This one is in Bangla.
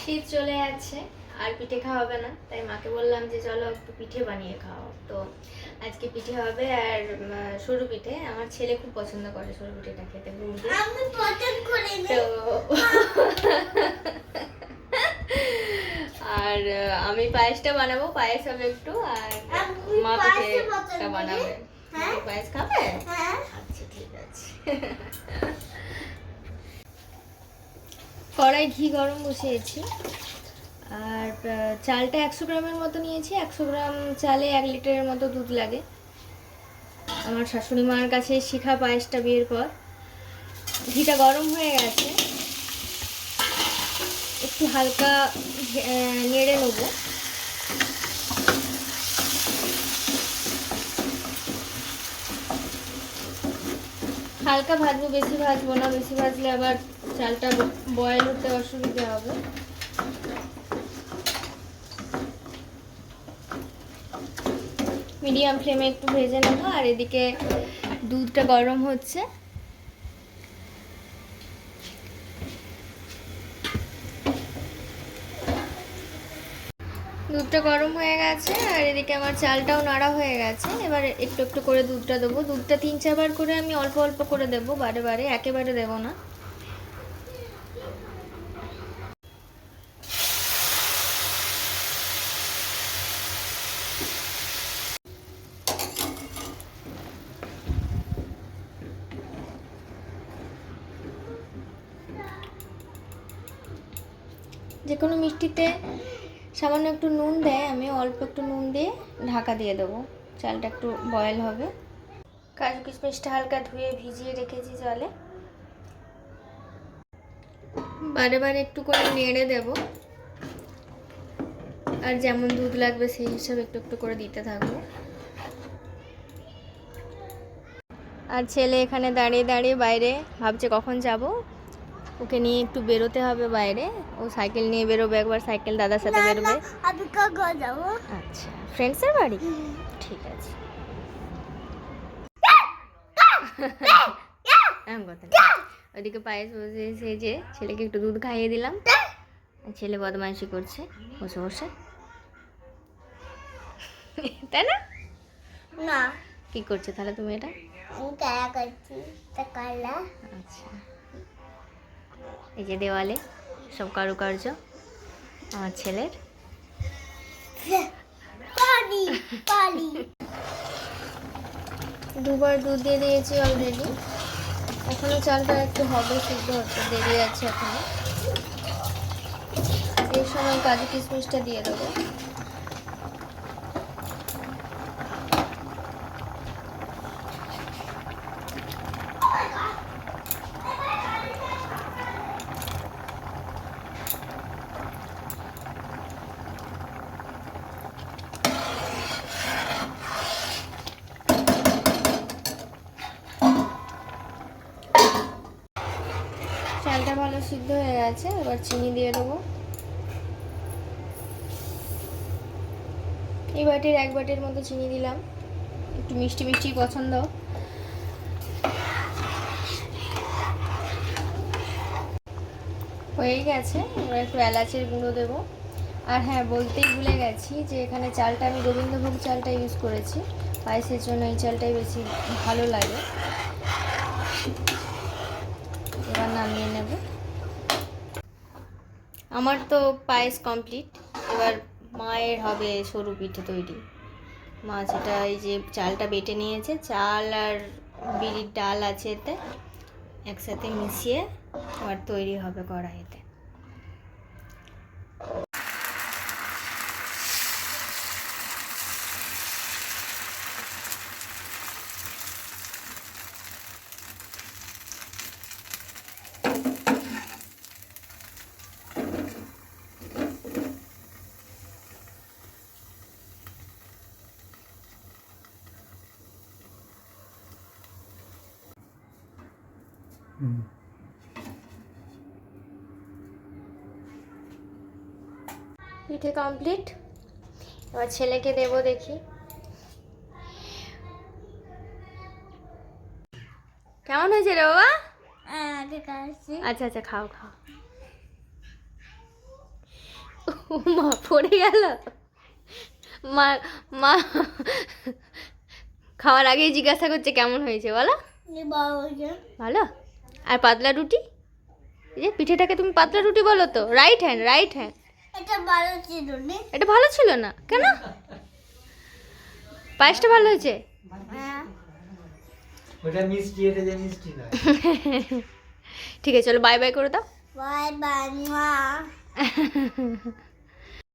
শীত চলে যাচ্ছে আর পিঠে খাওয়া হবে না, তাই মাকে বললাম যে চলো একটু পিঠে বানিয়ে খাও। তো আজকে পিঠে হবে আর সরু পিঠে। আমার ছেলে খুব পছন্দ করে সরু পিঠেটা খেতে, গুড় দিয়ে। আমি পছন্দ করি না। তো আর আমি পায়েসটা বানাবো, পায়েস হবে একটু, আর মা পিঠেটা বানাবে। পায়েস খাবে? হ্যাঁ। আচ্ছা ঠিক আছে। কড়াই ঘি গরম বসিয়েছি আর চালটা 100 গ্রামের মতো নিয়েছি। 100 গ্রাম চালে 1 লিটারের মতো দুধ লাগে। আমার শাশুড়ি মার কাছে শিখা পায়েসটা বিয়ের পর। ঘিটা গরম হয়ে গেছে, একটু হালকা নেড়ে নেব। হালকা ভাজবো, বেশি ভাজবো না, বেশি ভাজলে আবার চালটা বয়েল হতে অসুবিধা হবে। মিডিয়াম ফ্লেমে একটু ভেজে নেব। আর এদিকে দুধটা গরম হচ্ছে। দুধটা গরম হয়ে গেছে আর এদিকে আমার চালটাও নাড়া হয়ে গেছে। এবার একটু একটু করে দুধটা দেবো। দুধটা 3-4 বার করে আমি অল্প অল্প করে দেবো, বারে বারে একেবারে দেবো না। যে কোনো মিষ্টিতে সামান্য একটু নুন দেয়, আমি অল্প একটু নুন দিয়ে ঢাকা দিয়ে দেবো। চালটা একটু বয়েল হবে। কাজু কিশমিশটা হালকা ধুয়ে ভিজিয়ে রেখেছি জলে। বারে বারে একটু করে নেড়ে দেব, আর যেমন দুধ লাগবে সেই হিসাবে একটু একটু করে দিতে থাকবো। আর ছেলে এখানে দাঁড়িয়ে দাঁড়িয়ে বাইরে ভাবছে কখন যাব। ওকে নিয়ে একটু বেরোতে হবে বাইরে। ও সাইকেল নিয়ে বেরোবে, একবার সাইকেল দাদার সাথে বেরোবে। আমি কখন যাবো? আচ্ছা, ফ্রেন্ডসের বাড়ি? ঠিক আছে। ওইদিকে পায়েস বসে যে ছেলেকে একটু দুধ খাইয়ে দিলাম। ছেলে বদমাইশি করছে বসে বসে, তাই না? না, কি করছে তাহলে তুমি এটা? আমি খেলা করছি। কালা। আচ্ছা, এই যে দেওয়ালে সব কারুকার্য আমার ছেলের। পানি পানি। দুবার দুধ দিয়ে দিয়েছি অলরেডি। এখনো চালটা একটু হবে, সিদ্ধ হতে দেরি আছে এখনো। এই সময় কাজু কিশমিশটা দিয়ে দেবো। চালটা ভালো সিদ্ধ হয়ে গেছে, এবার চিনি দিয়ে দেবো। এই বাটির 1 বাটির মতো চিনি দিলাম, একটু মিষ্টি মিষ্টি পছন্দ। হয়ে গেছে, এবার একটু এলাচের গুঁড়ো দেবো। আর হ্যাঁ, বলতেই ভুলে গেছি যে এখানে চালটা আমি গোবিন্দভোগ চালটা ইউজ করেছি। পায়েসের জন্য এই চালটাই বেশি ভালো লাগে। এবার নামিয়ে নেব। আমার তো পায়েস কমপ্লিট। এবার মায়ের হবে সরু পিঠে তৈরি। মা যেটা এই যে চালটা বেটে নিয়েছে, চাল আর বিরির ডাল আছে এতে, একসাথে মিশিয়ে আবার তৈরি হবে কড়াইতে। পিঠে কমপ্লিট। এবার ছেলেকে দেবো, দেখি কেমন হয়েছে রে বাবা। ঠিক আছে। আচ্ছা আচ্ছা, খাও খাও। ও মা, পড়ে গেল। মা মা খাওয়ার আগেই জিজ্ঞাসা করছে কেমন হয়েছে, বলো। ভালো। আর পাতলা রুটি, এই যে পিঠেটাকে তুমি পাতলা রুটি বলো তো। Right hand, right hand. এটা ভালো ছিল না। এটা ভালো ছিল না কেন? পায়েসটা ভালো হয়েছে। ওটা মিষ্টি, এটা যে মিষ্টি নয়। ঠিক আছে, চলো বাই বাই করে দাও। Bye bye.